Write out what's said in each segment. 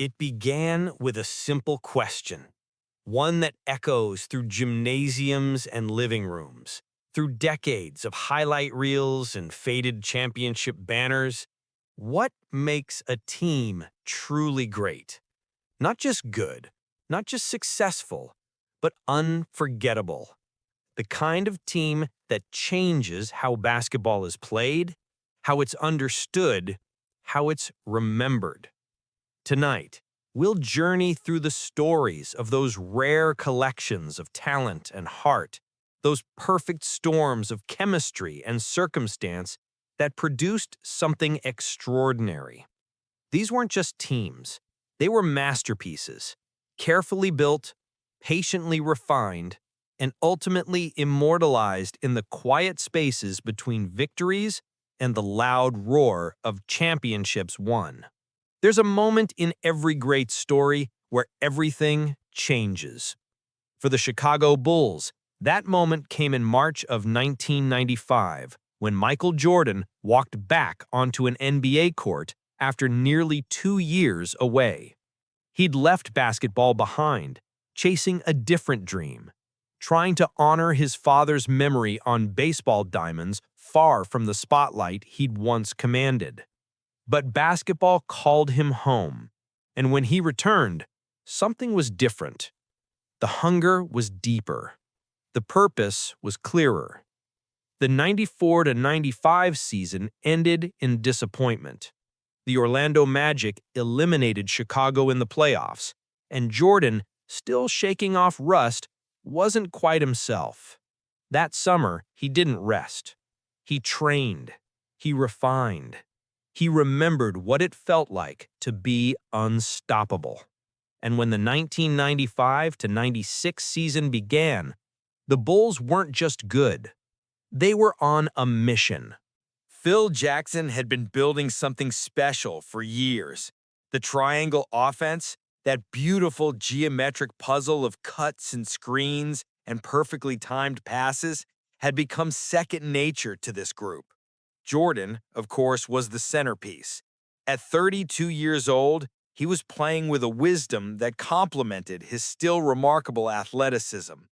It began with a simple question, one that echoes through gymnasiums and living rooms, through decades of highlight reels and faded championship banners. What makes a team truly great? Not just good, not just successful, but unforgettable. The kind of team that changes how basketball is played, how it's understood, how it's remembered. Tonight, we'll journey through the stories of those rare collections of talent and heart, those perfect storms of chemistry and circumstance that produced something extraordinary. These weren't just teams, they were masterpieces, carefully built, patiently refined, and ultimately immortalized in the quiet spaces between victories and the loud roar of championships won. There's a moment in every great story where everything changes. For the Chicago Bulls, that moment came in March of 1995 when Michael Jordan walked back onto an NBA court after nearly 2 years away. He'd left basketball behind, chasing a different dream, trying to honor his father's memory on baseball diamonds far from the spotlight he'd once commanded. But basketball called him home, and when he returned, something was different. The hunger was deeper. The purpose was clearer. The 94-95 season ended in disappointment. The Orlando Magic eliminated Chicago in the playoffs, and Jordan, still shaking off rust, wasn't quite himself. That summer, he didn't rest. He trained. He refined. He remembered what it felt like to be unstoppable. And when the 1995-96 season began, the Bulls weren't just good. They were on a mission. Phil Jackson had been building something special for years. The triangle offense, that beautiful geometric puzzle of cuts and screens and perfectly timed passes, had become second nature to this group. Jordan, of course, was the centerpiece. At 32 years old, he was playing with a wisdom that complemented his still remarkable athleticism.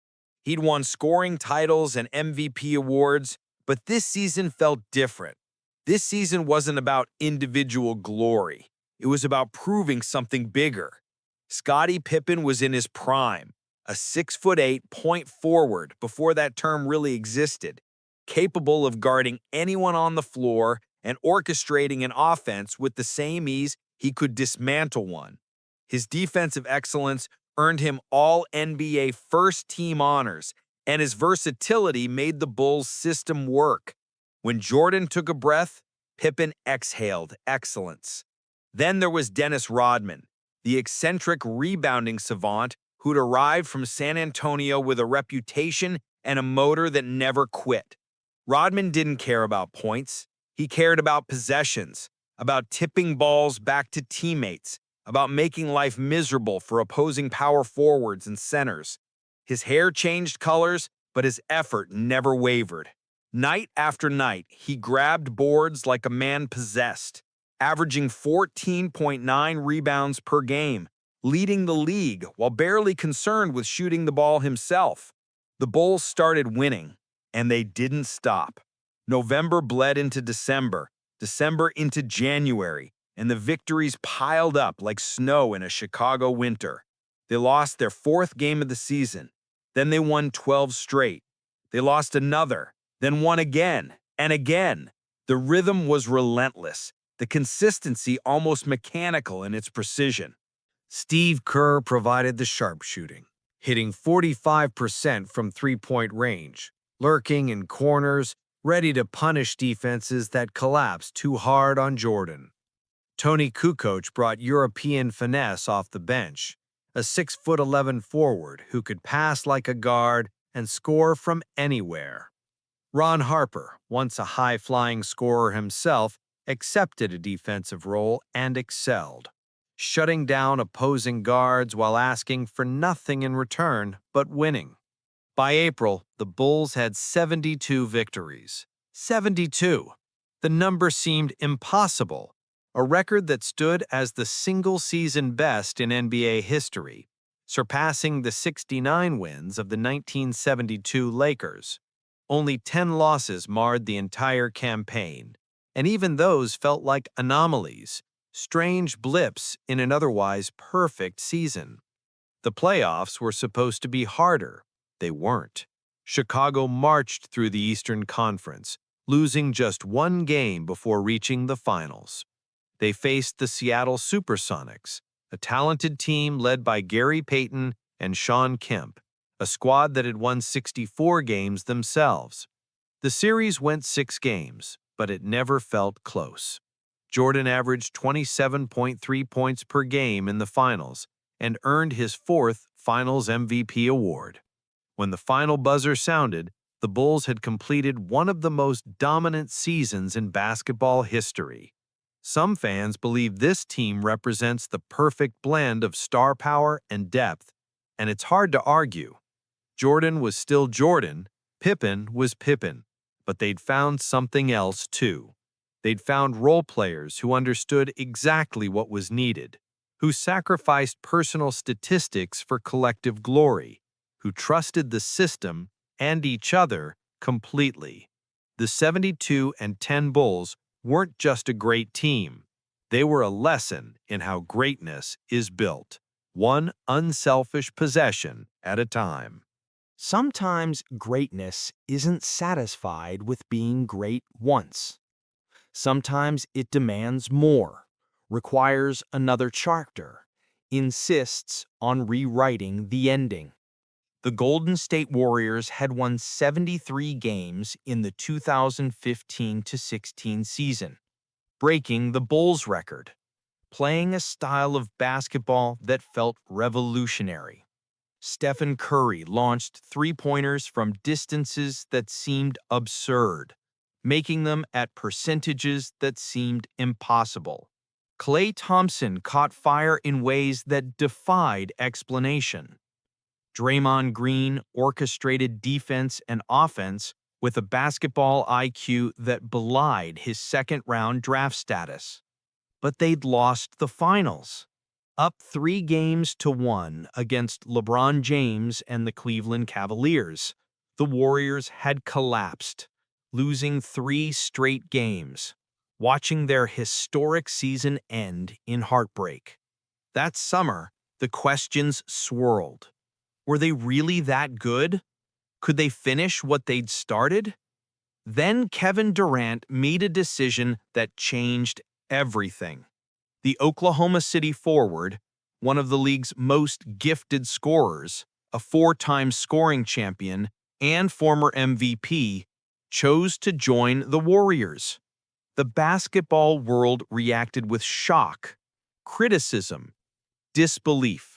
He'd won scoring titles and MVP awards, but this season felt different. This season wasn't about individual glory. It was about proving something bigger. Scottie Pippen was in his prime, a 6'8" point forward before that term really existed, capable of guarding anyone on the floor and orchestrating an offense with the same ease he could dismantle one. His defensive excellence earned him all NBA first-team honors, and his versatility made the Bulls' system work. When Jordan took a breath, Pippen exhaled excellence. Then there was Dennis Rodman, the eccentric rebounding savant who'd arrived from San Antonio with a reputation and a motor that never quit. Rodman didn't care about points. He cared about possessions, about tipping balls back to teammates, about making life miserable for opposing power forwards and centers. His hair changed colors, but his effort never wavered. Night after night, he grabbed boards like a man possessed, averaging 14.9 rebounds per game, leading the league while barely concerned with shooting the ball himself. The Bulls started winning, and they didn't stop. November bled into December, December into January, and the victories piled up like snow in a Chicago winter. They lost their fourth game of the season. Then they won 12 straight. They lost another, then won again and again. The rhythm was relentless, the consistency almost mechanical in its precision. Steve Kerr provided the sharpshooting, hitting 45% from three-point range, lurking in corners, ready to punish defenses that collapsed too hard on Jordan. Tony Kukoc brought European finesse off the bench, a 6'11" forward who could pass like a guard and score from anywhere. Ron Harper, once a high-flying scorer himself, accepted a defensive role and excelled, shutting down opposing guards while asking for nothing in return but winning. By April, the Bulls had 72 victories. 72! The number seemed impossible, a record that stood as the single-season best in NBA history, surpassing the 69 wins of the 1972 Lakers. Only 10 losses marred the entire campaign, and even those felt like anomalies, strange blips in an otherwise perfect season. The playoffs were supposed to be harder. They weren't. Chicago marched through the Eastern Conference, losing just one game before reaching the finals. They faced the Seattle Supersonics, a talented team led by Gary Payton and Shawn Kemp, a squad that had won 64 games themselves. The series went 6 games, but it never felt close. Jordan averaged 27.3 points per game in the finals and earned his 4th Finals MVP award. When the final buzzer sounded, the Bulls had completed one of the most dominant seasons in basketball history. Some fans believe this team represents the perfect blend of star power and depth, and it's hard to argue. Jordan was still Jordan, Pippen was Pippen, but they'd found something else too. They'd found role players who understood exactly what was needed, who sacrificed personal statistics for collective glory, who trusted the system and each other completely. The 72-10 Bulls weren't just a great team. They were a lesson in how greatness is built, one unselfish possession at a time. Sometimes greatness isn't satisfied with being great once. Sometimes it demands more, requires another chapter, insists on rewriting the ending. The Golden State Warriors had won 73 games in the 2015-16 season, breaking the Bulls' record, playing a style of basketball that felt revolutionary. Stephen Curry launched three-pointers from distances that seemed absurd, making them at percentages that seemed impossible. Klay Thompson caught fire in ways that defied explanation. Draymond Green orchestrated defense and offense with a basketball IQ that belied his second-round draft status. But they'd lost the finals. Up 3-1 against LeBron James and the Cleveland Cavaliers, the Warriors had collapsed, losing 3 straight games, watching their historic season end in heartbreak. That summer, the questions swirled. Were they really that good? Could they finish what they'd started? Then Kevin Durant made a decision that changed everything. The Oklahoma City forward, one of the league's most gifted scorers, a 4-time scoring champion, and former MVP, chose to join the Warriors. The basketball world reacted with shock, criticism, disbelief.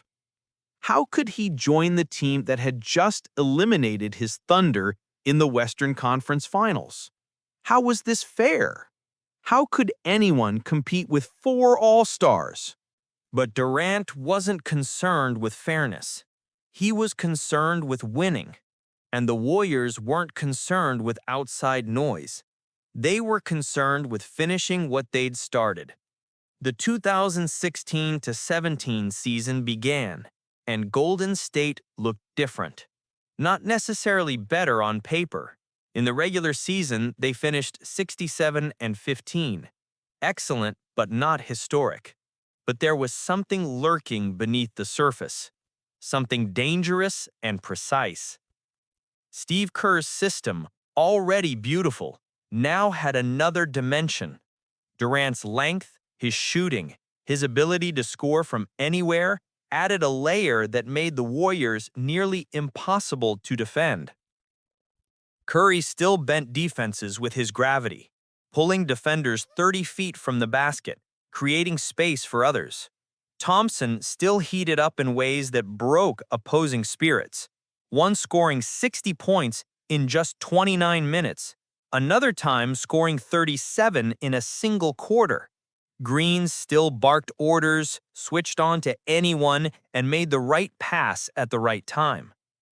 How could he join the team that had just eliminated his Thunder in the Western Conference Finals? How was this fair? How could anyone compete with 4 All-Stars? But Durant wasn't concerned with fairness. He was concerned with winning. And the Warriors weren't concerned with outside noise. They were concerned with finishing what they'd started. The 2016-17 season began, and Golden State looked different. Not necessarily better on paper. In the regular season, they finished 67-15. Excellent, but not historic. But there was something lurking beneath the surface. Something dangerous and precise. Steve Kerr's system, already beautiful, now had another dimension. Durant's length, his shooting, his ability to score from anywhere added a layer that made the Warriors nearly impossible to defend. Curry still bent defenses with his gravity, pulling defenders 30 feet from the basket, creating space for others. Thompson still heated up in ways that broke opposing spirits, one scoring 60 points in just 29 minutes, another time scoring 37 in a single quarter. Green still barked orders, switched on to anyone, and made the right pass at the right time.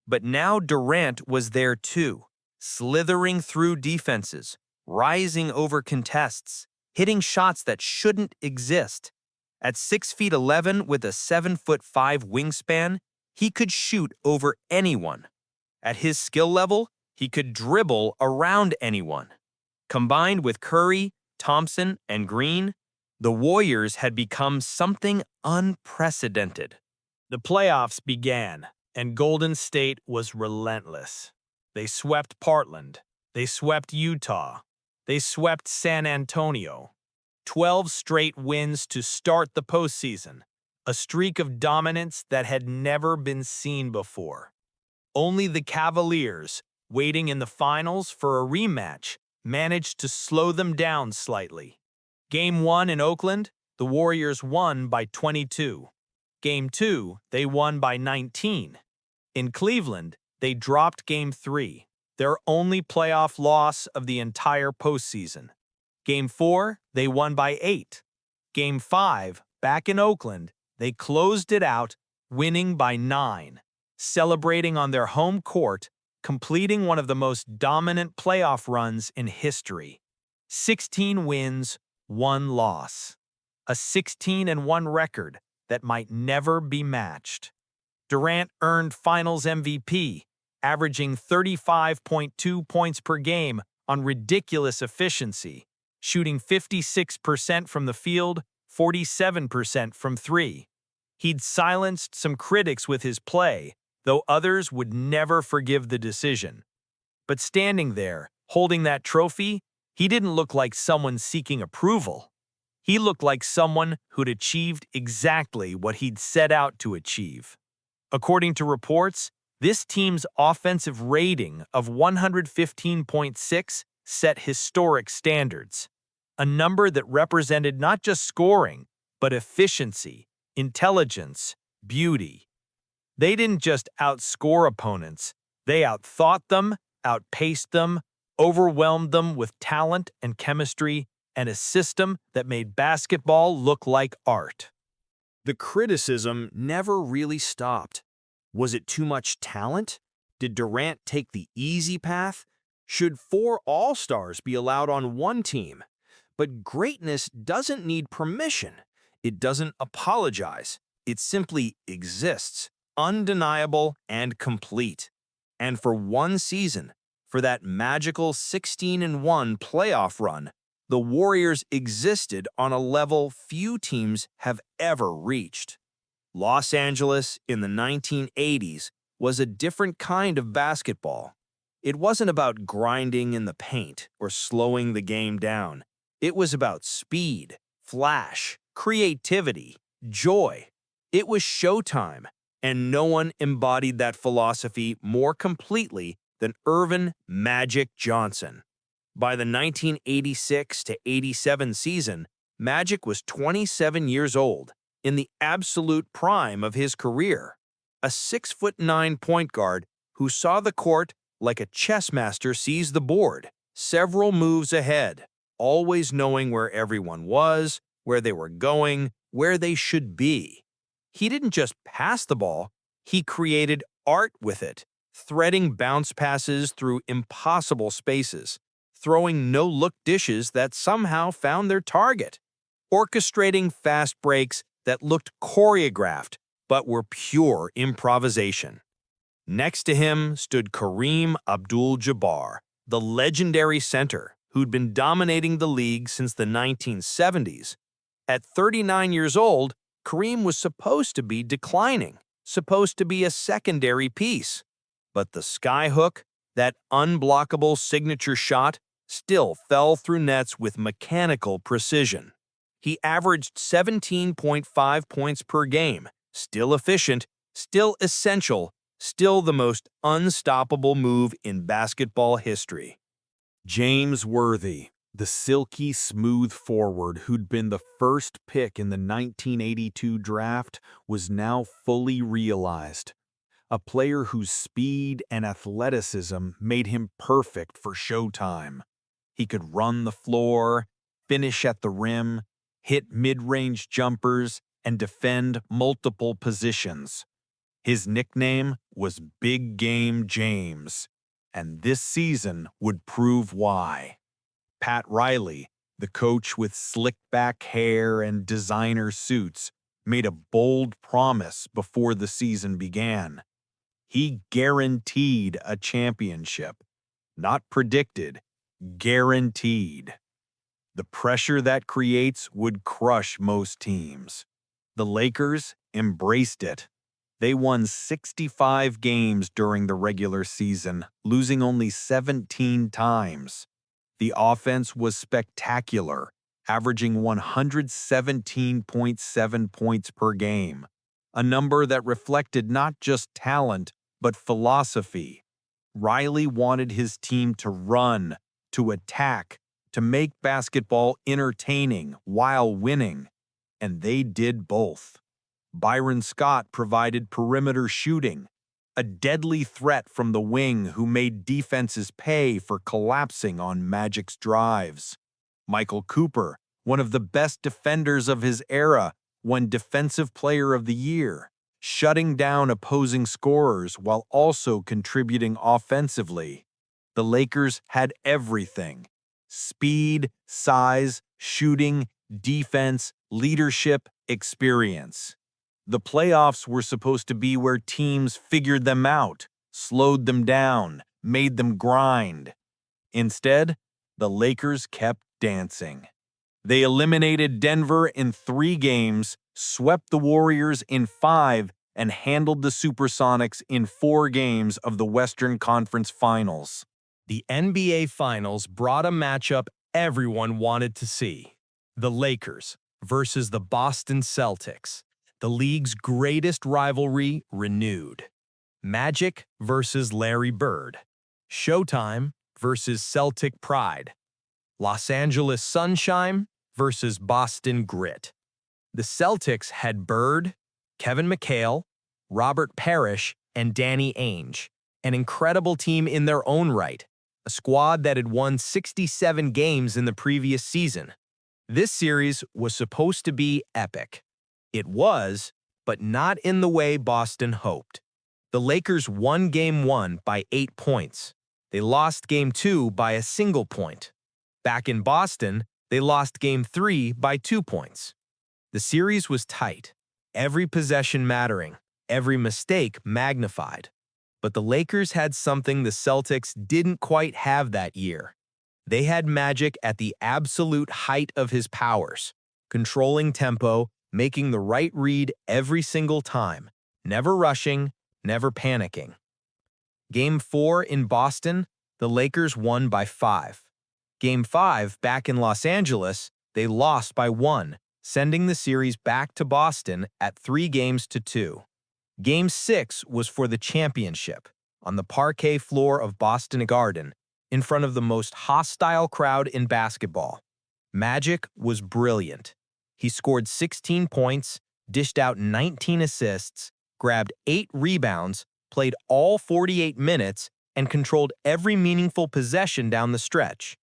But now Durant was there too, slithering through defenses, rising over contests, hitting shots that shouldn't exist. At 6 feet 11 with a 7'5" wingspan, he could shoot over anyone. At his skill level, he could dribble around anyone. Combined with Curry, Thompson, and Green, the Warriors had become something unprecedented. The playoffs began, and Golden State was relentless. They swept Portland. They swept Utah. They swept San Antonio. 12 straight wins to start the postseason, a streak of dominance that had never been seen before. Only the Cavaliers, waiting in the finals for a rematch, managed to slow them down slightly. Game 1 in Oakland, the Warriors won by 22. Game 2, they won by 19. In Cleveland, they dropped Game 3, their only playoff loss of the entire postseason. Game 4, they won by 8. Game 5, back in Oakland, they closed it out, winning by 9, celebrating on their home court, completing one of the most dominant playoff runs in history. 16 wins, 1 loss. A 16-1 record that might never be matched. Durant earned Finals MVP, averaging 35.2 points per game on ridiculous efficiency, shooting 56% from the field, 47% from three. He'd silenced some critics with his play, though others would never forgive the decision. But standing there, holding that trophy, he didn't look like someone seeking approval. He looked like someone who'd achieved exactly what he'd set out to achieve. According to reports, this team's offensive rating of 115.6 set historic standards, a number that represented not just scoring, but efficiency, intelligence, beauty. They didn't just outscore opponents, they outthought them, outpaced them, overwhelmed them with talent and chemistry, and a system that made basketball look like art. The criticism never really stopped. Was it too much talent? Did Durant take the easy path? Should 4 All-Stars be allowed on one team? But greatness doesn't need permission. It doesn't apologize. It simply exists, undeniable and complete. And for one season, for that magical 16-1 playoff run, the Warriors existed on a level few teams have ever reached. Los Angeles in the 1980s was a different kind of basketball. It wasn't about grinding in the paint or slowing the game down. It was about speed, flash, creativity, joy. It was Showtime, and no one embodied that philosophy more completely than Earvin Magic Johnson. By the 1986-87 season, Magic was 27 years old, in the absolute prime of his career. A 6'9" point guard who saw the court like a chess master sees the board, several moves ahead, always knowing where everyone was, where they were going, where they should be. He didn't just pass the ball, he created art with it, threading bounce passes through impossible spaces, throwing no-look dishes that somehow found their target, orchestrating fast breaks that looked choreographed but were pure improvisation. Next to him stood Kareem Abdul-Jabbar, the legendary center who'd been dominating the league since the 1970s. At 39 years old, Kareem was supposed to be declining, supposed to be a secondary piece. But the skyhook, that unblockable signature shot, still fell through nets with mechanical precision. He averaged 17.5 points per game, still efficient, still essential, still the most unstoppable move in basketball history. James Worthy, the silky smooth forward who'd been the first pick in the 1982 draft, was now fully realized. A player whose speed and athleticism made him perfect for Showtime. He could run the floor, finish at the rim, hit mid-range jumpers, and defend multiple positions. His nickname was Big Game James, and this season would prove why. Pat Riley, The coach with slick-back hair and designer suits made a bold promise before the season began. He guaranteed a championship. Not predicted, guaranteed. The pressure that creates would crush most teams. The Lakers embraced it. They won 65 games during the regular season, losing only 17 times. The offense was spectacular, averaging 117.7 points per game, a number that reflected not just talent, but philosophy. Riley wanted his team to run, to attack, to make basketball entertaining while winning, and they did both. Byron Scott provided perimeter shooting, a deadly threat from the wing who made defenses pay for collapsing on Magic's drives. Michael Cooper, one of the best defenders of his era, won Defensive Player of the Year, shutting down opposing scorers while also contributing offensively. The Lakers had everything: speed, size, shooting, defense, leadership, experience. The playoffs were supposed to be where teams figured them out, slowed them down, made them grind. Instead, the Lakers kept dancing. They eliminated Denver in 3 games, swept the Warriors in 5, and handled the Supersonics in 4 games of the Western Conference Finals. The NBA Finals brought a matchup everyone wanted to see: the Lakers versus the Boston Celtics, the league's greatest rivalry renewed. Magic versus Larry Bird, Showtime versus Celtic Pride, Los Angeles Sunshine versus Boston Grit. The Celtics had Bird, Kevin McHale, Robert Parrish, and Danny Ainge, an incredible team in their own right, a squad that had won 67 games in the previous season. This series was supposed to be epic. It was, but not in the way Boston hoped. The Lakers won Game 1 by 8 points. They lost Game 2 by a single point. Back in Boston, they lost Game 3 by 2 points. The series was tight, every possession mattering, every mistake magnified. But the Lakers had something the Celtics didn't quite have that year. They had Magic at the absolute height of his powers, controlling tempo, making the right read every single time, never rushing, never panicking. Game 4 in Boston, the Lakers won by 5. Game 5 back in Los Angeles, they lost by 1, sending the series back to Boston at 3-2. Game 6 was for the championship, on the parquet floor of Boston Garden, in front of the most hostile crowd in basketball. Magic was brilliant. He scored 16 points, dished out 19 assists, grabbed 8 rebounds, played all 48 minutes, and controlled every meaningful possession down the stretch.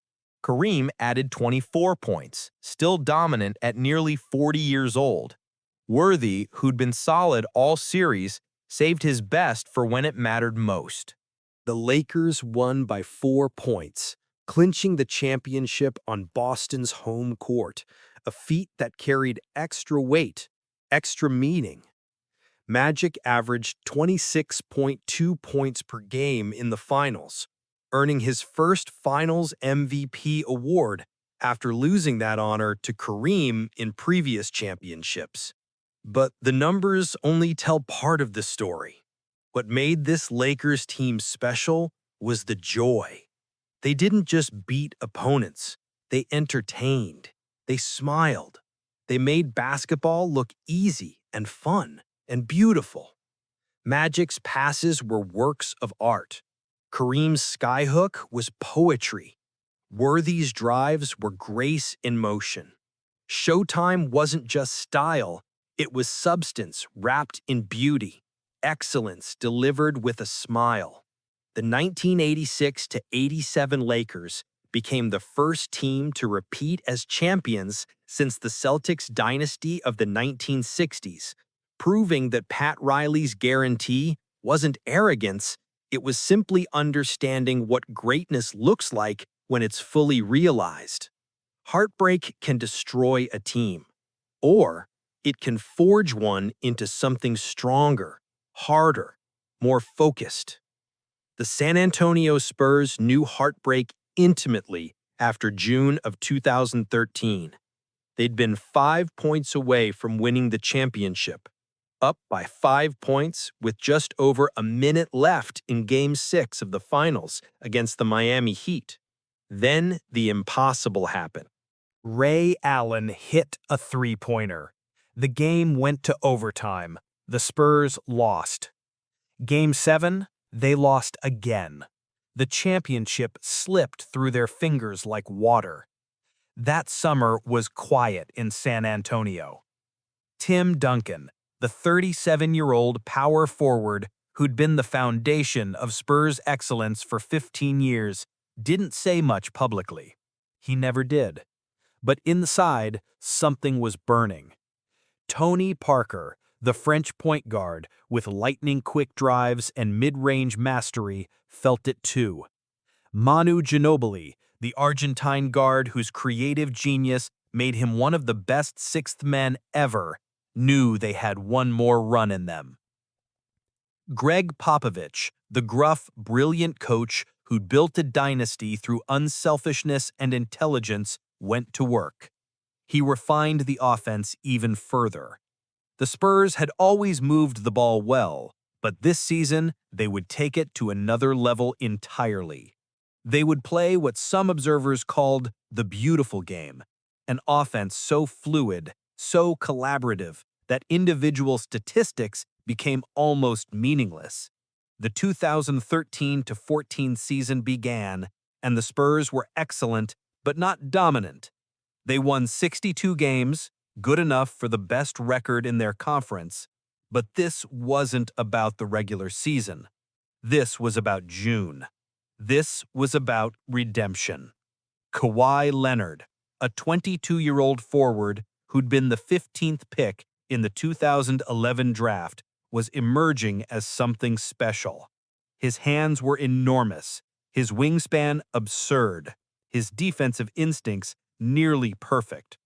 Kareem added 24 points, still dominant at nearly 40 years old. Worthy, who'd been solid all series, saved his best for when it mattered most. The Lakers won by 4 points, clinching the championship on Boston's home court, a feat that carried extra weight, extra meaning. Magic averaged 26.2 points per game in the finals, earning his first Finals MVP award after losing that honor to Kareem in previous championships. But the numbers only tell part of the story. What made this Lakers team special was the joy. They didn't just beat opponents, they entertained. They smiled. They made basketball look easy and fun and beautiful. Magic's passes were works of art. Kareem's skyhook was poetry. Worthy's drives were grace in motion. Showtime wasn't just style, it was substance wrapped in beauty, excellence delivered with a smile. The 1986-87 Lakers became the first team to repeat as champions since the Celtics dynasty of the 1960s, proving that Pat Riley's guarantee wasn't arrogance, it was simply understanding what greatness looks like when it's fully realized. Heartbreak can destroy a team, or it can forge one into something stronger, harder, more focused. The San Antonio Spurs knew heartbreak intimately after June of 2013. They'd been 5 points away from winning the championship, up by 5 points with just over a minute left in Game 6 of the finals against the Miami Heat. Then the impossible happened. Ray Allen hit a three-pointer. The game went to overtime. The Spurs lost. Game 7, they lost again. The championship slipped through their fingers like water. That summer was quiet in San Antonio. Tim Duncan, the 37-year-old power forward who'd been the foundation of Spurs excellence for 15 years, didn't say much publicly. He never did. But inside, something was burning. Tony Parker, the French point guard with lightning-quick drives and mid-range mastery, felt it too. Manu Ginobili, the Argentine guard whose creative genius made him one of the best sixth men ever, knew they had one more run in them. Greg Popovich, the gruff, brilliant coach who'd built a dynasty through unselfishness and intelligence, went to work. He refined the offense even further. The Spurs had always moved the ball well, but this season they would take it to another level entirely. They would play what some observers called the beautiful game, an offense so fluid, so collaborative, that individual statistics became almost meaningless. The 2013-14 season began, and the Spurs were excellent but not dominant. They won 62 games, good enough for the best record in their conference, but this wasn't about the regular season. This was about June. This was about redemption. Kawhi Leonard, a 22-year-old forward who'd been the 15th pick in the 2011 draft, was emerging as something special. His hands were enormous, his wingspan absurd, his defensive instincts nearly perfect.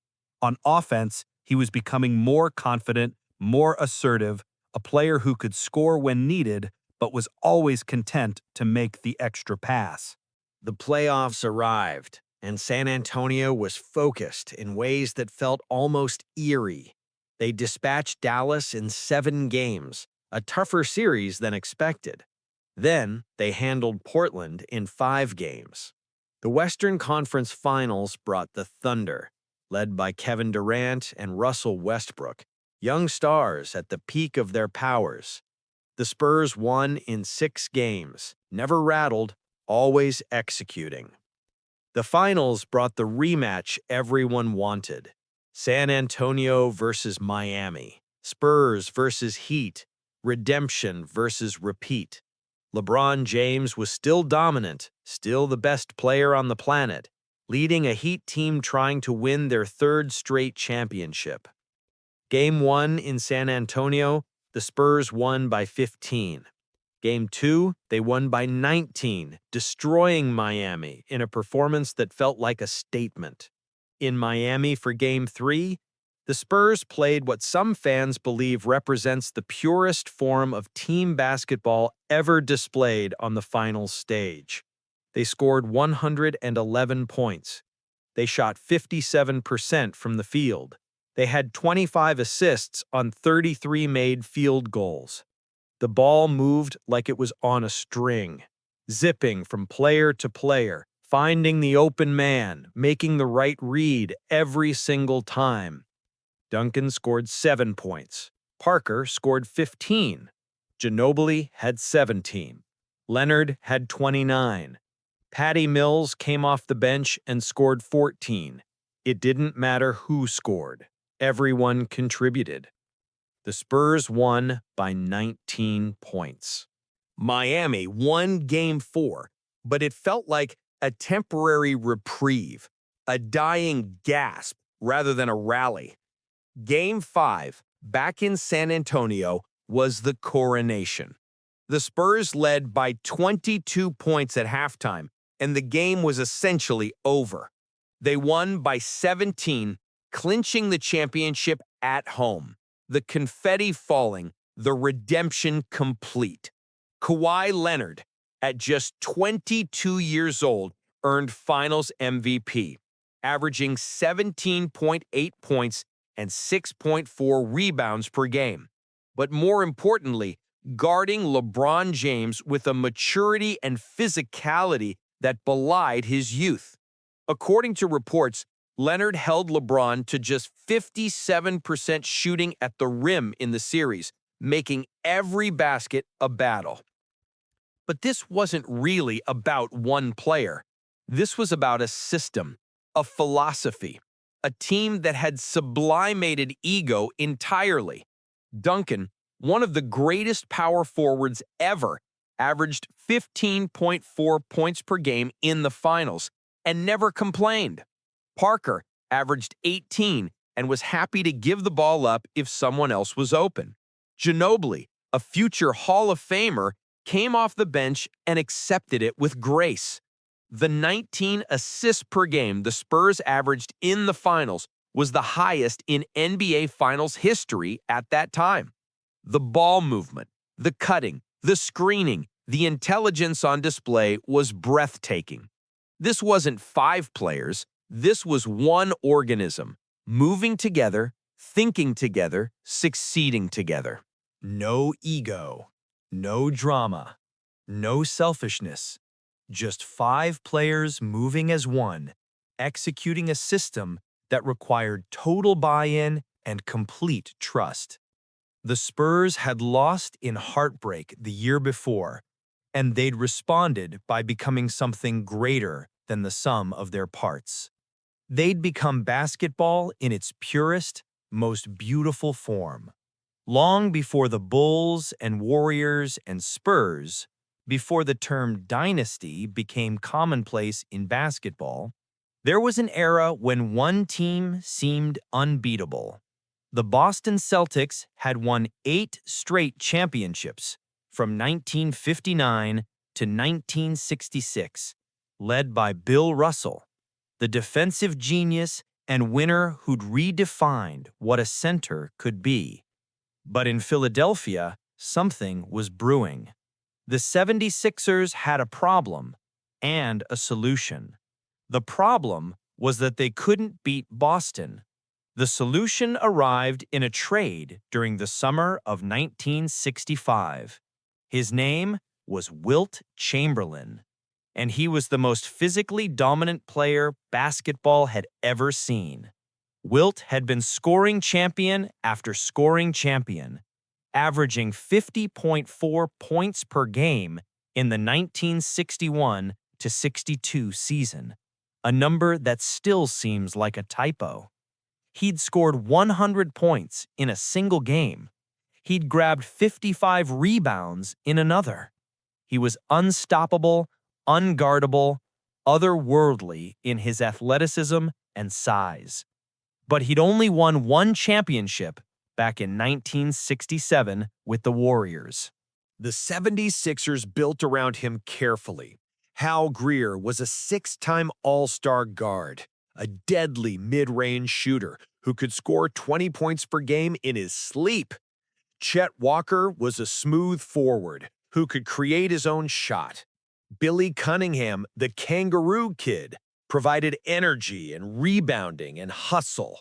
On offense, he was becoming more confident, more assertive, a player who could score when needed, but was always content to make the extra pass. The playoffs arrived, and San Antonio was focused in ways that felt almost eerie. They dispatched Dallas in 7 games, a tougher series than expected. Then they handled Portland in 5 games. The Western Conference Finals brought the Thunder, led by Kevin Durant and Russell Westbrook, young stars at the peak of their powers. The Spurs won in 6 games, never rattled, always executing. The finals brought the rematch everyone wanted. San Antonio versus Miami, Spurs versus Heat, redemption versus repeat. LeBron James was still dominant, still the best player on the planet, leading a Heat team trying to win their 3rd straight championship. Game 1 in San Antonio, the Spurs won by 15. Game 2, they won by 19, destroying Miami in a performance that felt like a statement. In Miami for Game 3, the Spurs played what some fans believe represents the purest form of team basketball ever displayed on the finals stage. They scored 111 points. They shot 57% from the field. They had 25 assists on 33 made field goals. The ball moved like it was on a string, zipping from player to player, finding the open man, making the right read every single time. Duncan scored 7 points. Parker scored 15. Ginobili had 17. Leonard had 29. Patty Mills came off the bench and scored 14. It didn't matter who scored. Everyone contributed. The Spurs won by 19 points. Miami won Game 4, but it felt like a temporary reprieve, a dying gasp rather than a rally. Game 5, back in San Antonio, was the coronation. The Spurs led by 22 points at halftime, and the game was essentially over. They won by 17, clinching the championship at home. The confetti falling, the redemption complete. Kawhi Leonard, at just 22 years old, earned Finals MVP, averaging 17.8 points and 6.4 rebounds per game. But more importantly, guarding LeBron James with a maturity and physicality that belied his youth. According to reports, Leonard held LeBron to just 57% shooting at the rim in the series, making every basket a battle. But this wasn't really about one player. This was about a system, a philosophy, a team that had sublimated ego entirely. Duncan, one of the greatest power forwards ever, averaged 15.4 points per game in the finals and never complained. Parker averaged 18 and was happy to give the ball up if someone else was open. Ginobili, a future Hall of Famer, came off the bench and accepted it with grace. The 19 assists per game the Spurs averaged in the finals was the highest in NBA Finals history at that time. The ball movement, the cutting, the screening, the intelligence on display was breathtaking. This wasn't 5 players, this was one organism, moving together, thinking together, succeeding together. No ego, no drama, no selfishness. Just 5 players moving as one, executing a system that required total buy-in and complete trust. The Spurs had lost in heartbreak the year before, and they'd responded by becoming something greater than the sum of their parts. They'd become basketball in its purest, most beautiful form. Long before the Bulls and Warriors and Spurs, before the term dynasty became commonplace in basketball, there was an era when one team seemed unbeatable. The Boston Celtics had won 8 straight championships from 1959 to 1966, led by Bill Russell, the defensive genius and winner who'd redefined what a center could be. But in Philadelphia, something was brewing. The 76ers had a problem and a solution. The problem was that they couldn't beat Boston. The solution arrived in a trade during the summer of 1965. His name was Wilt Chamberlain, and he was the most physically dominant player basketball had ever seen. Wilt had been scoring champion after scoring champion, averaging 50.4 points per game in the 1961-62 season, a number that still seems like a typo. He'd scored 100 points in a single game. He'd grabbed 55 rebounds in another. He was unstoppable, unguardable, otherworldly in his athleticism and size. But he'd only won one championship back in 1967 with the Warriors. The 76ers built around him carefully. Hal Greer was a 6-time All-Star guard, a deadly mid-range shooter who could score 20 points per game in his sleep. Chet Walker was a smooth forward who could create his own shot. Billy Cunningham, the Kangaroo Kid, provided energy and rebounding and hustle.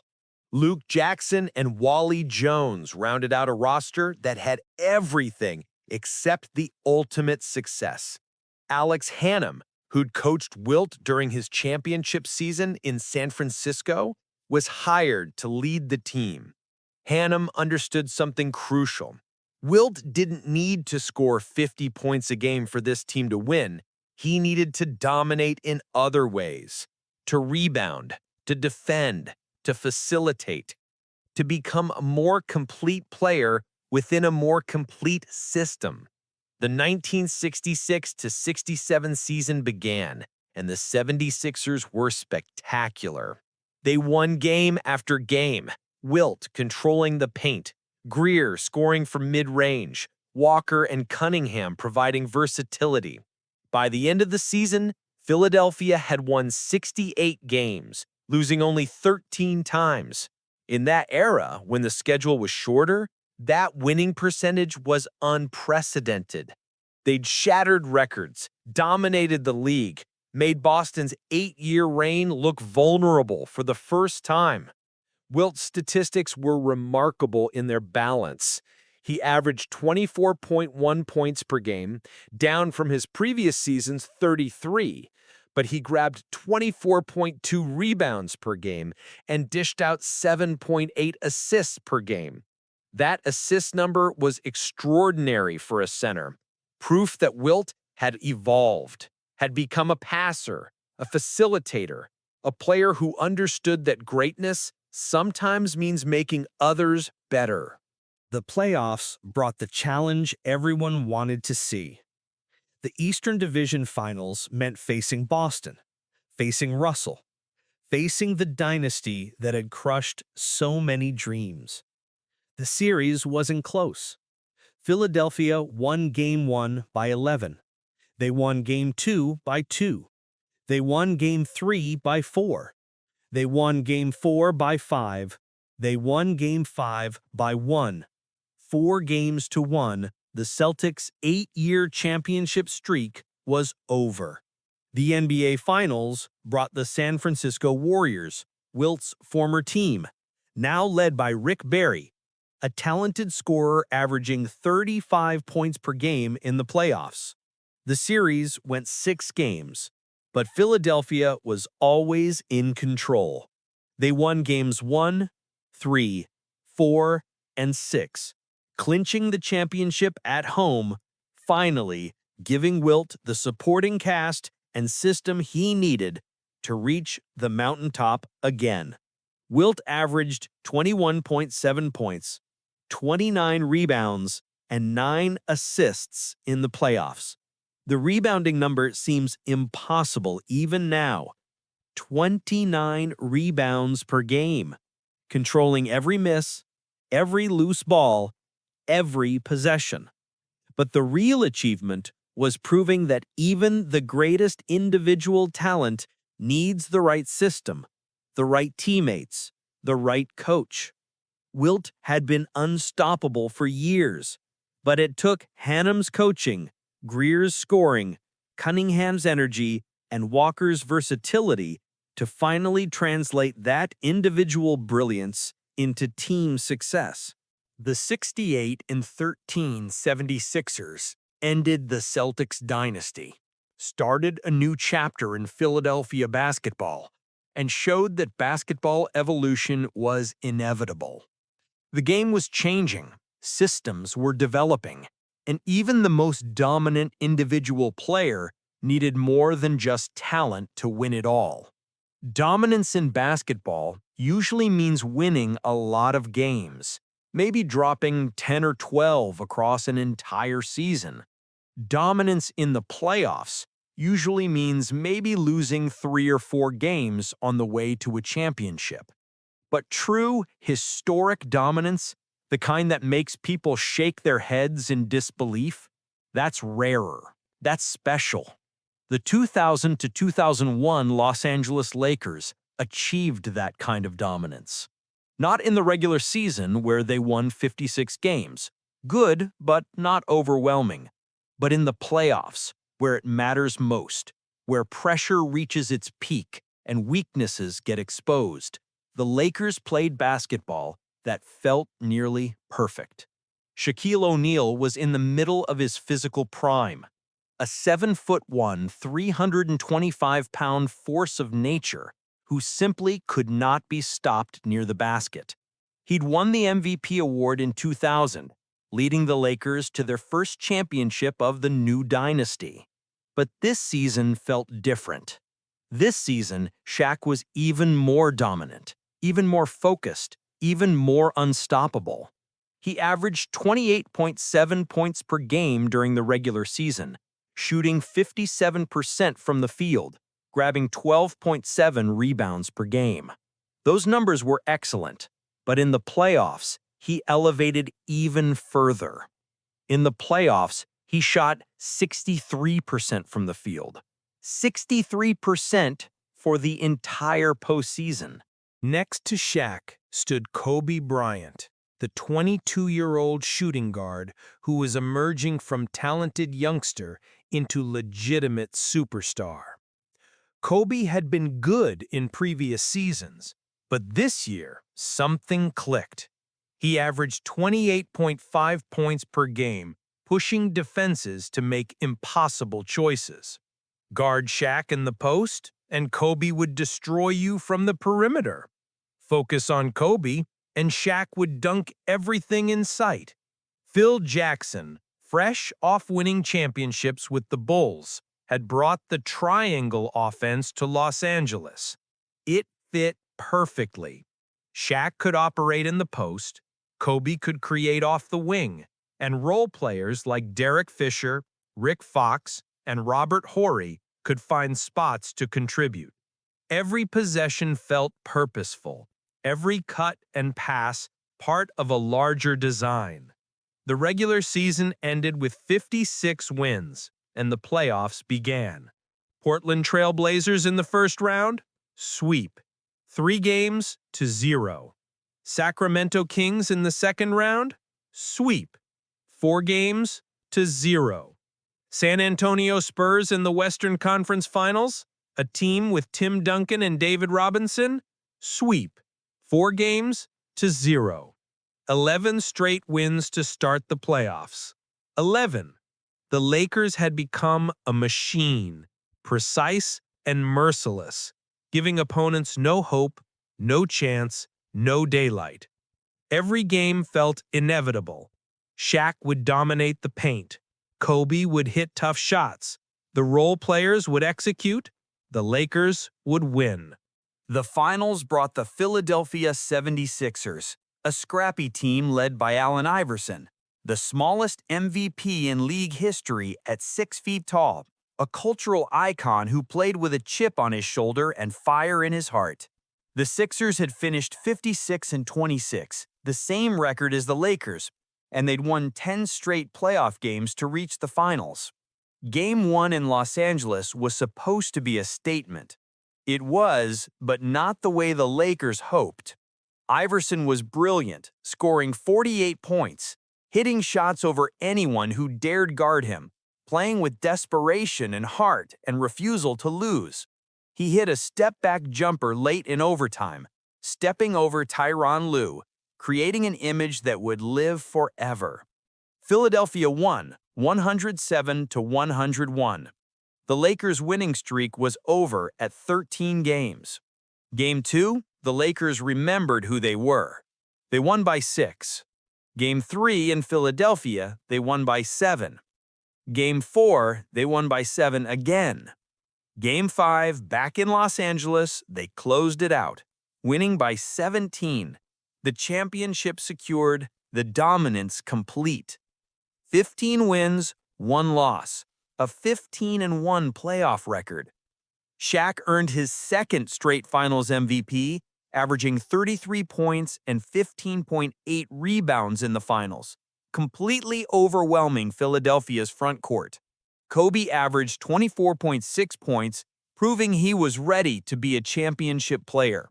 Luke Jackson and Wally Jones rounded out a roster that had everything except the ultimate success. Alex Hannum, who'd coached Wilt during his championship season in San Francisco, was hired to lead the team. Hannum understood something crucial. Wilt didn't need to score 50 points a game for this team to win. He needed to dominate in other ways, to rebound, to defend, to facilitate, to become a more complete player within a more complete system. The 1966-67 season began, and the 76ers were spectacular. They won game after game, Wilt controlling the paint, Greer scoring from mid-range, Walker and Cunningham providing versatility. By the end of the season, Philadelphia had won 68 games, losing only 13 times. In that era, when the schedule was shorter, that winning percentage was unprecedented. They'd shattered records, dominated the league, made Boston's 8-year reign look vulnerable for the first time. Wilt's statistics were remarkable in their balance. He averaged 24.1 points per game, down from his previous season's 33, but he grabbed 24.2 rebounds per game and dished out 7.8 assists per game. That assist number was extraordinary for a center, proof that Wilt had evolved, had become a passer, a facilitator, a player who understood that greatness sometimes means making others better. The playoffs brought the challenge everyone wanted to see. The Eastern Division Finals meant facing Boston, facing Russell, facing the dynasty that had crushed so many dreams. The series wasn't close. Philadelphia won Game 1 by 11. They won Game 2 by 2. They won Game 3 by 4. They won Game 4 by 5. They won Game 5 by 1. 4-1, the Celtics' 8-year championship streak was over. The NBA Finals brought the San Francisco Warriors, Wilt's former team, now led by Rick Barry, a talented scorer averaging 35 points per game in the playoffs. The series went 6 games, but Philadelphia was always in control. They won Games 1, 3, 4, and 6, clinching the championship at home, finally giving Wilt the supporting cast and system he needed to reach the mountaintop again. Wilt averaged 21.7 points, 29 rebounds, and 9 assists in the playoffs. The rebounding number seems impossible even now. 29 rebounds per game, controlling every miss, every loose ball, every possession. But the real achievement was proving that even the greatest individual talent needs the right system, the right teammates, the right coach. Wilt had been unstoppable for years, but it took Hannum's coaching, Greer's scoring, Cunningham's energy, and Walker's versatility to finally translate that individual brilliance into team success. The 68-13 76ers ended the Celtics dynasty, started a new chapter in Philadelphia basketball, and showed that basketball evolution was inevitable. The game was changing, systems were developing, and even the most dominant individual player needed more than just talent to win it all. Dominance in basketball usually means winning a lot of games, maybe dropping 10 or 12 across an entire season. Dominance in the playoffs usually means maybe losing 3 or 4 games on the way to a championship. But true, historic dominance, the kind that makes people shake their heads in disbelief, that's rarer. That's special. The 2000 to 2001 Los Angeles Lakers achieved that kind of dominance. Not in the regular season where they won 56 games. Good, but not overwhelming. But in the playoffs, where it matters most, where pressure reaches its peak and weaknesses get exposed, the Lakers played basketball that felt nearly perfect. Shaquille O'Neal was in the middle of his physical prime, a 7'1", 325-pound force of nature who simply could not be stopped near the basket. He'd won the MVP award in 2000, leading the Lakers to their first championship of the new dynasty. But this season felt different. This season, Shaq was even more dominant, even more focused, even more unstoppable. He averaged 28.7 points per game during the regular season, shooting 57% from the field, grabbing 12.7 rebounds per game. Those numbers were excellent, but in the playoffs, he elevated even further. In the playoffs, he shot 63% from the field. 63% for the entire postseason. Next to Shaq stood Kobe Bryant, the 22-year-old shooting guard who was emerging from talented youngster into legitimate superstar. Kobe had been good in previous seasons, but this year, something clicked. He averaged 28.5 points per game, pushing defenses to make impossible choices. Guard Shaq in the post, and Kobe would destroy you from the perimeter. Focus on Kobe, and Shaq would dunk everything in sight. Phil Jackson, fresh off winning championships with the Bulls, had brought the triangle offense to Los Angeles. It fit perfectly. Shaq could operate in the post, Kobe could create off the wing, and role players like Derek Fisher, Rick Fox, and Robert Horry could find spots to contribute. Every possession felt purposeful, every cut and pass part of a larger design. The regular season ended with 56 wins, and the playoffs began. Portland Trail Blazers in the first round? Sweep. 3-0. Sacramento Kings in the second round? Sweep. 4-0. San Antonio Spurs in the Western Conference Finals? A team with Tim Duncan and David Robinson? Sweep. 4-0. 11 straight wins to start the playoffs. 11. The Lakers had become a machine, precise and merciless, giving opponents no hope, no chance, no daylight. Every game felt inevitable. Shaq would dominate the paint. Kobe would hit tough shots. The role players would execute. The Lakers would win. The finals brought the Philadelphia 76ers, a scrappy team led by Allen Iverson, the smallest MVP in league history at 6 feet tall, a cultural icon who played with a chip on his shoulder and fire in his heart. The Sixers had finished 56-26, the same record as the Lakers, and they'd won 10 straight playoff games to reach the finals. Game 1 in Los Angeles was supposed to be a statement. It was, but not the way the Lakers hoped. Iverson was brilliant, scoring 48 points, hitting shots over anyone who dared guard him, playing with desperation and heart and refusal to lose. He hit a step-back jumper late in overtime, stepping over Tyronn Lue, creating an image that would live forever. Philadelphia won, 107-101. The Lakers' winning streak was over at 13 games. Game 2, the Lakers remembered who they were. They won by 6. Game 3 in Philadelphia, they won by 7. Game 4, they won by 7 again. Game 5, back in Los Angeles, they closed it out, winning by 17. The championship secured, the dominance complete. 15 wins, 1 loss, a 15-1 playoff record. Shaq earned his second straight Finals MVP, averaging 33 points and 15.8 rebounds in the finals, completely overwhelming Philadelphia's front court. Kobe averaged 24.6 points, proving he was ready to be a championship player.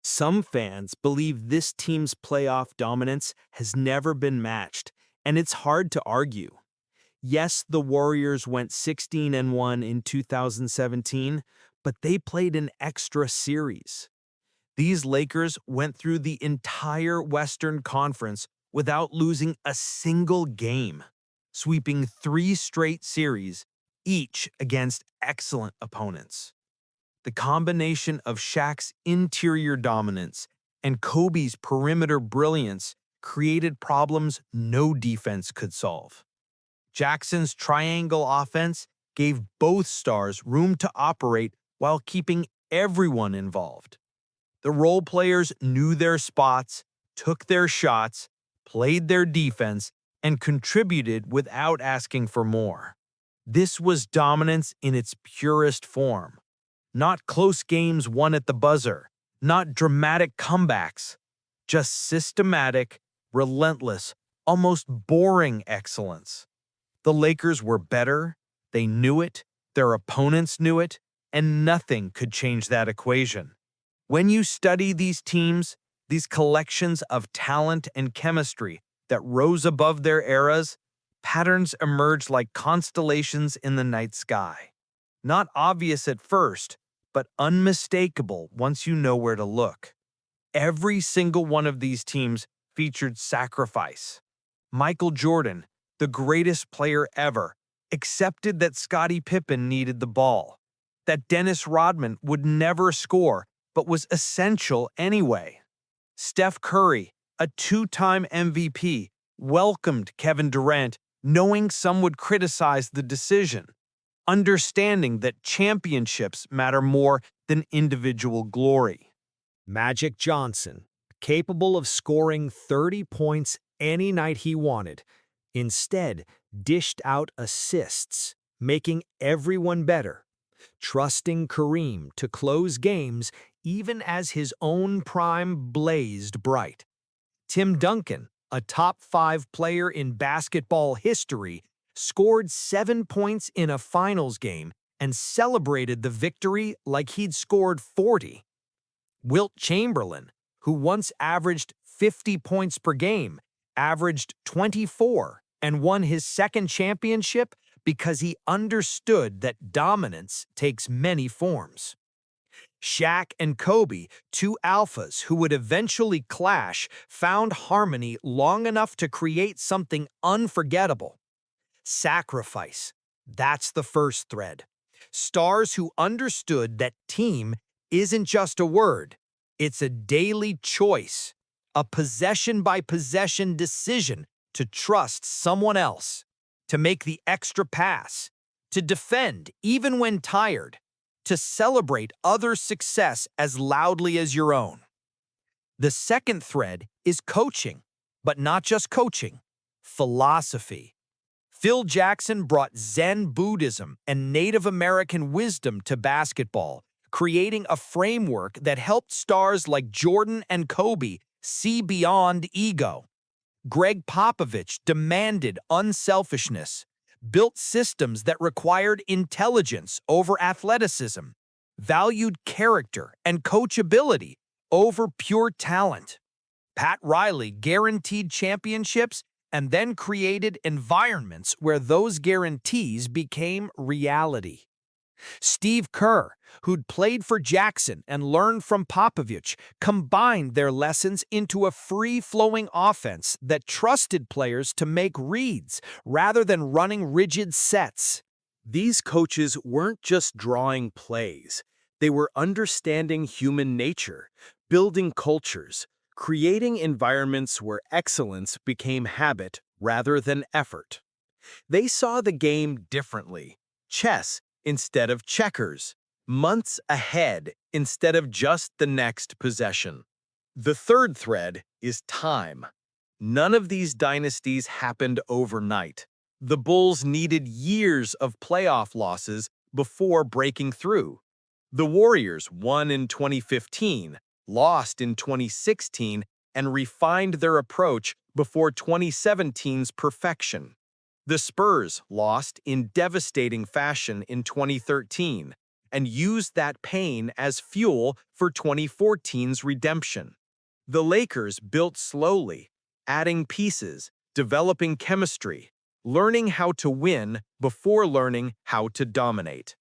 Some fans believe this team's playoff dominance has never been matched, and it's hard to argue. Yes, the Warriors went 16-1 in 2017, but they played an extra series. These Lakers went through the entire Western Conference without losing a single game, sweeping 3 straight series, each against excellent opponents. The combination of Shaq's interior dominance and Kobe's perimeter brilliance created problems no defense could solve. Jackson's triangle offense gave both stars room to operate while keeping everyone involved. The role players knew their spots, took their shots, played their defense, and contributed without asking for more. This was dominance in its purest form. Not close games won at the buzzer, not dramatic comebacks, just systematic, relentless, almost boring excellence. The Lakers were better, they knew it, their opponents knew it, and nothing could change that equation. When you study these teams, these collections of talent and chemistry that rose above their eras, patterns emerge like constellations in the night sky. Not obvious at first, but unmistakable once you know where to look. Every single one of these teams featured sacrifice. Michael Jordan, the greatest player ever, accepted that Scottie Pippen needed the ball, that Dennis Rodman would never score but was essential anyway. Steph Curry, a two-time MVP, welcomed Kevin Durant, knowing some would criticize the decision, understanding that championships matter more than individual glory. Magic Johnson, capable of scoring 30 points any night he wanted, instead dished out assists, making everyone better, trusting Kareem to close games even as his own prime blazed bright. Tim Duncan, a top 5 player in basketball history, scored 7 points in a finals game and celebrated the victory like he'd scored 40. Wilt Chamberlain, who once averaged 50 points per game, averaged 24 and won his second championship because he understood that dominance takes many forms. Shaq and Kobe, two alphas who would eventually clash, found harmony long enough to create something unforgettable. Sacrifice. That's the first thread. Stars who understood that team isn't just a word, it's a daily choice, a possession-by-possession decision to trust someone else, to make the extra pass, to defend even when tired, to celebrate other success as loudly as your own. The second thread is coaching, but not just coaching, philosophy. Phil Jackson brought Zen Buddhism and Native American wisdom to basketball, creating a framework that helped stars like Jordan and Kobe see beyond ego. Greg Popovich demanded unselfishness, built systems that required intelligence over athleticism, valued character and coachability over pure talent. Pat Riley guaranteed championships and then created environments where those guarantees became reality. Steve Kerr, who'd played for Jackson and learned from Popovich, combined their lessons into a free-flowing offense that trusted players to make reads rather than running rigid sets. These coaches weren't just drawing plays. They were understanding human nature, building cultures, creating environments where excellence became habit rather than effort. They saw the game differently. Chess instead of checkers, months ahead instead of just the next possession. The third thread is time. None of these dynasties happened overnight. The Bulls needed years of playoff losses before breaking through. The Warriors won in 2015, lost in 2016, and refined their approach before 2017's perfection. The Spurs lost in devastating fashion in 2013 and used that pain as fuel for 2014's redemption. The Lakers built slowly, adding pieces, developing chemistry, learning how to win before learning how to dominate.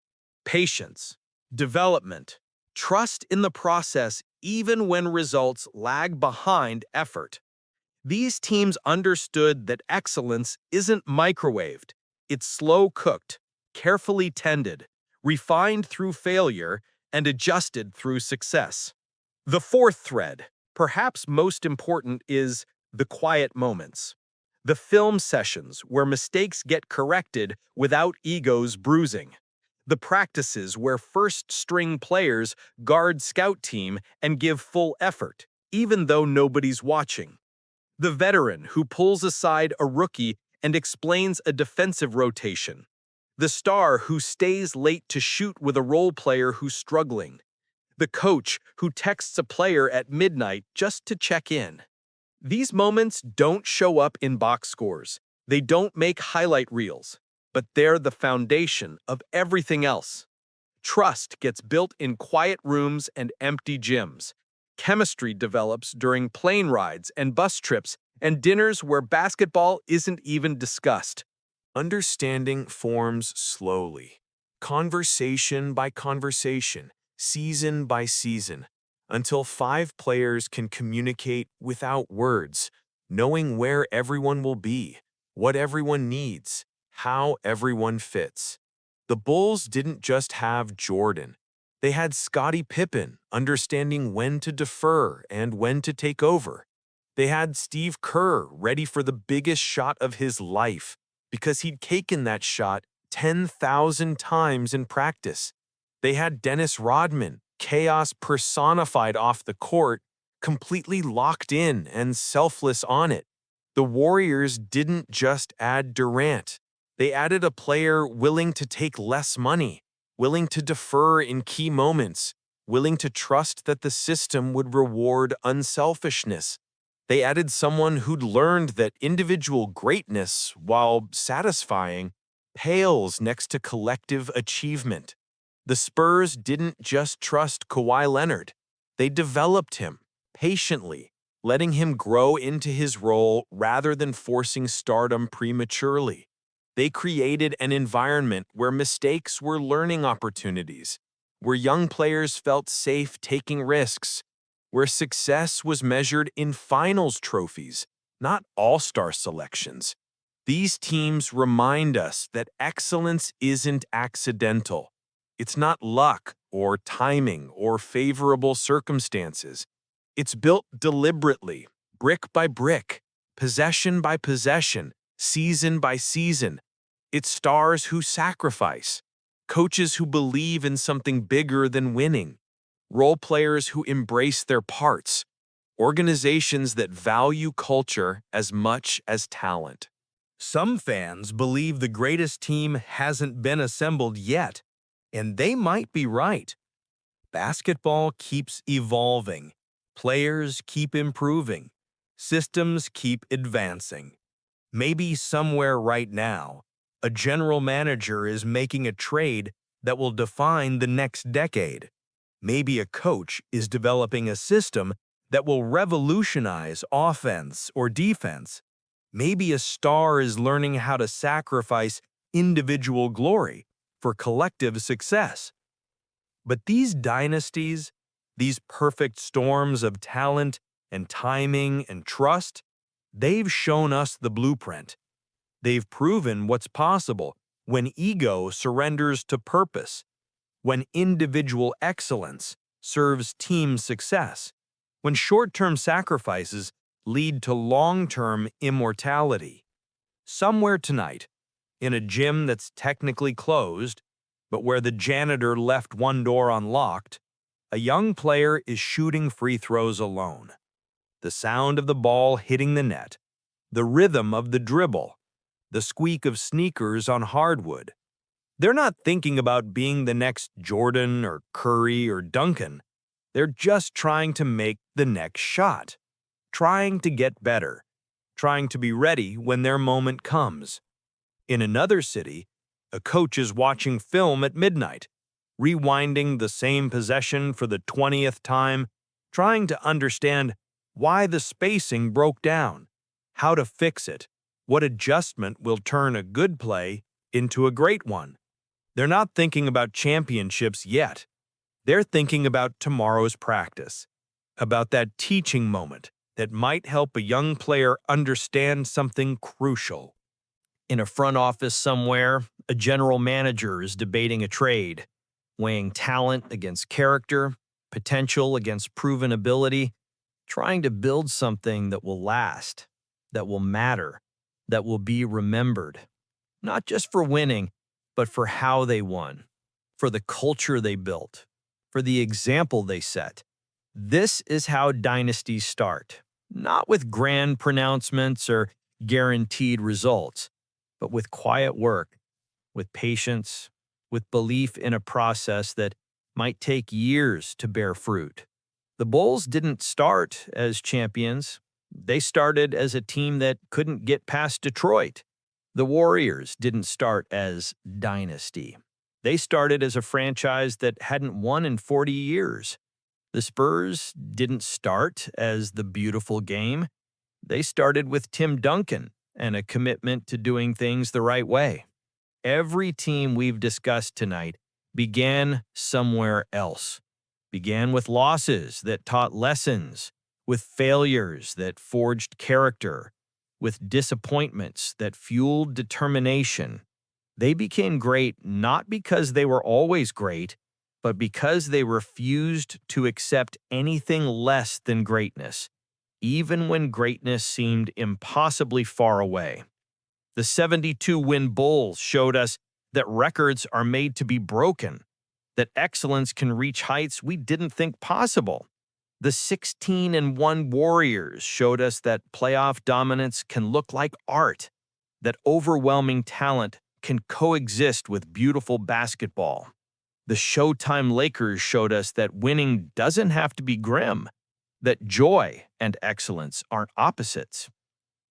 Patience, development, trust in the process even when results lag behind effort. These teams understood that excellence isn't microwaved. It's slow-cooked, carefully tended, refined through failure, and adjusted through success. The fourth thread, perhaps most important, is the quiet moments. The film sessions where mistakes get corrected without egos bruising. The practices where first-string players guard scout team and give full effort, even though nobody's watching. The veteran who pulls aside a rookie and explains a defensive rotation. The star who stays late to shoot with a role player who's struggling. The coach who texts a player at midnight just to check in. These moments don't show up in box scores. They don't make highlight reels, but they're the foundation of everything else. Trust gets built in quiet rooms and empty gyms. Chemistry develops during plane rides and bus trips and dinners where basketball isn't even discussed. Understanding forms slowly, conversation by conversation, season by season, until five players can communicate without words, knowing where everyone will be, what everyone needs, how everyone fits. The Bulls didn't just have Jordan. They had Scottie Pippen understanding when to defer and when to take over. They had Steve Kerr ready for the biggest shot of his life because he'd taken that shot 10,000 times in practice. They had Dennis Rodman, chaos personified off the court, completely locked in and selfless on it. The Warriors didn't just add Durant. They added a player willing to take less money, willing to defer in key moments, willing to trust that the system would reward unselfishness. They added someone who'd learned that individual greatness, while satisfying, pales next to collective achievement. The Spurs didn't just trust Kawhi Leonard. They developed him, patiently, letting him grow into his role rather than forcing stardom prematurely. They created an environment where mistakes were learning opportunities, where young players felt safe taking risks, where success was measured in finals trophies, not all-star selections. These teams remind us that excellence isn't accidental. It's not luck or timing or favorable circumstances. It's built deliberately, brick by brick, possession by possession, season by season. It's stars who sacrifice, coaches who believe in something bigger than winning, role players who embrace their parts, organizations that value culture as much as talent. Some fans believe the greatest team hasn't been assembled yet, and they might be right. Basketball keeps evolving, players keep improving, systems keep advancing. Maybe somewhere right now, a general manager is making a trade that will define the next decade. Maybe a coach is developing a system that will revolutionize offense or defense. Maybe a star is learning how to sacrifice individual glory for collective success. But these dynasties, these perfect storms of talent and timing and trust, they've shown us the blueprint. They've proven what's possible when ego surrenders to purpose, when individual excellence serves team success, when short-term sacrifices lead to long-term immortality. Somewhere tonight, in a gym that's technically closed, but where the janitor left one door unlocked, a young player is shooting free throws alone. The sound of the ball hitting the net, the rhythm of the dribble, the squeak of sneakers on hardwood. They're not thinking about being the next Jordan or Curry or Duncan. They're just trying to make the next shot, trying to get better, trying to be ready when their moment comes. In another city, a coach is watching film at midnight, rewinding the same possession for the 20th time, trying to understand why the spacing broke down, how to fix it, what adjustment will turn a good play into a great one. They're not thinking about championships yet. They're thinking about tomorrow's practice, about that teaching moment that might help a young player understand something crucial. In a front office somewhere, a general manager is debating a trade, weighing talent against character, potential against proven ability, trying to build something that will last, that will matter, that will be remembered. Not just for winning, but for how they won, for the culture they built, for the example they set. This is how dynasties start, not with grand pronouncements or guaranteed results, but with quiet work, with patience, with belief in a process that might take years to bear fruit. The Bulls didn't start as champions. They started as a team that couldn't get past Detroit. The Warriors didn't start as dynasty. They started as a franchise that hadn't won in 40 years. The Spurs didn't start as the beautiful game. They started with Tim Duncan and a commitment to doing things the right way. Every team we've discussed tonight began somewhere else. Began with losses that taught lessons, with failures that forged character, with disappointments that fueled determination. They became great not because they were always great, but because they refused to accept anything less than greatness, even when greatness seemed impossibly far away. The 72-win Bulls showed us that records are made to be broken, that excellence can reach heights we didn't think possible. The 16-1 Warriors showed us that playoff dominance can look like art, that overwhelming talent can coexist with beautiful basketball. The Showtime Lakers showed us that winning doesn't have to be grim, that joy and excellence aren't opposites.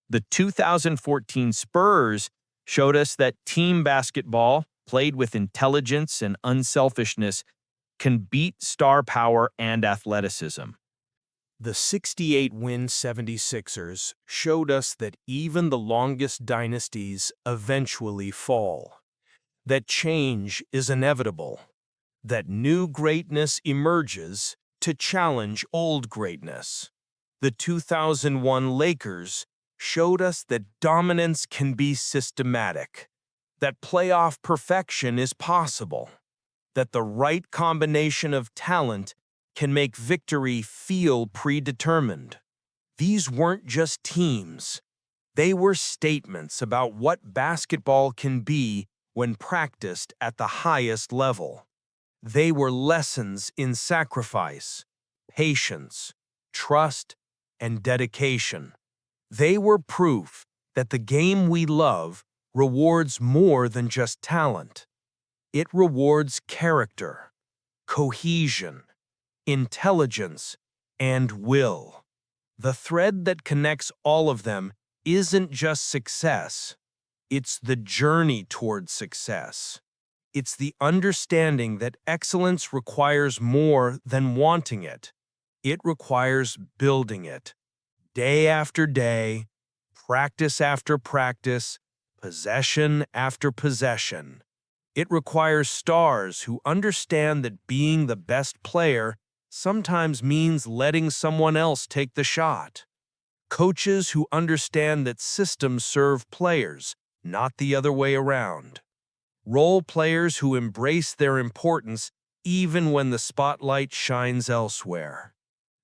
The 2014 Spurs showed us that team basketball, played with intelligence and unselfishness, can beat star power and athleticism. The 68-win 76ers showed us that even the longest dynasties eventually fall, that change is inevitable, that new greatness emerges to challenge old greatness. The 2001 Lakers showed us that dominance can be systematic, that playoff perfection is possible, that the right combination of talent can make victory feel predetermined. These weren't just teams. They were statements about what basketball can be when practiced at the highest level. They were lessons in sacrifice, patience, trust, and dedication. They were proof that the game we love rewards more than just talent. It rewards character, cohesion, intelligence, and will. The thread that connects all of them isn't just success. It's the journey toward success. It's the understanding that excellence requires more than wanting it. It requires building it. Day after day, practice after practice, possession after possession. It requires stars who understand that being the best player sometimes means letting someone else take the shot. Coaches who understand that systems serve players, not the other way around. Role players who embrace their importance even when the spotlight shines elsewhere.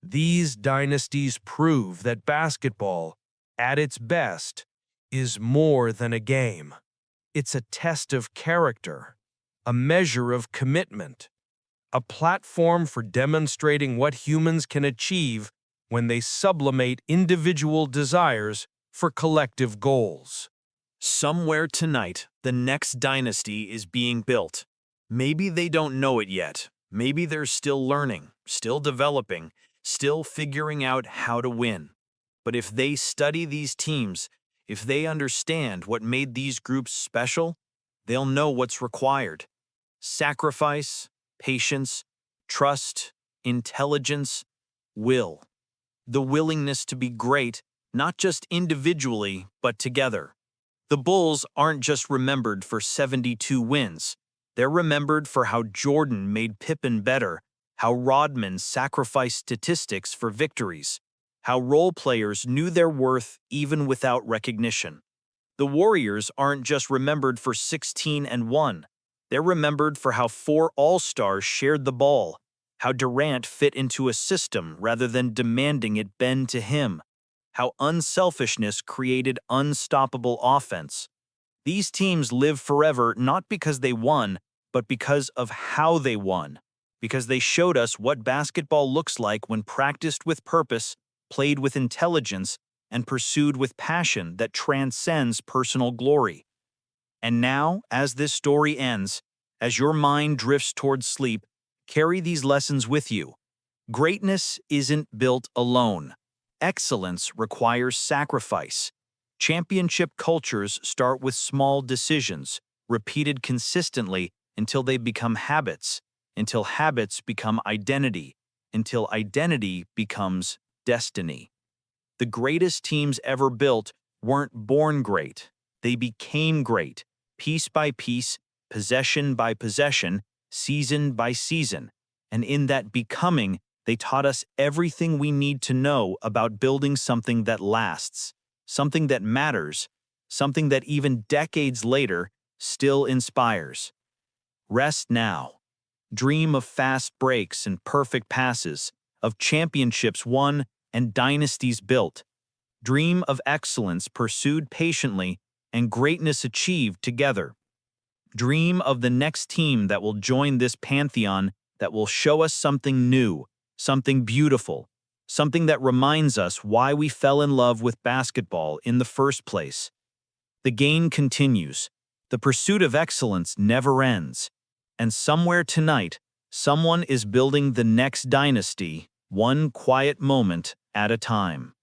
These dynasties prove that basketball, at its best, is more than a game. It's a test of character, a measure of commitment, a platform for demonstrating what humans can achieve when they sublimate individual desires for collective goals. Somewhere tonight, the next dynasty is being built. Maybe they don't know it yet. Maybe they're still learning, still developing, still figuring out how to win. But if they study these teams, if they understand what made these groups special, they'll know what's required. Sacrifice, patience, trust, intelligence, will. The willingness to be great, not just individually, but together. The Bulls aren't just remembered for 72 wins. They're remembered for how Jordan made Pippen better, how Rodman sacrificed statistics for victories, how role players knew their worth even without recognition. The Warriors aren't just remembered for 16-1. They're remembered for how 4 All-Stars shared the ball, how Durant fit into a system rather than demanding it bend to him, how unselfishness created unstoppable offense. These teams live forever not because they won, but because of how they won, because they showed us what basketball looks like when practiced with purpose, played with intelligence, and pursued with passion that transcends personal glory. And now, as this story ends, as your mind drifts towards sleep, carry these lessons with you. Greatness isn't built alone. Excellence requires sacrifice. Championship cultures start with small decisions, repeated consistently, until they become habits, until habits become identity, until identity becomes destiny. The greatest teams ever built weren't born great. They became great, piece by piece, possession by possession, season by season. And in that becoming, they taught us everything we need to know about building something that lasts, something that matters, something that even decades later still inspires. Rest now. Dream of fast breaks and perfect passes, of championships won and dynasties built. Dream of excellence pursued patiently and greatness achieved together. Dream of the next team that will join this pantheon, that will show us something new, something beautiful, something that reminds us why we fell in love with basketball in the first place. The game continues. The pursuit of excellence never ends. And somewhere tonight, someone is building the next dynasty, one quiet moment at a time.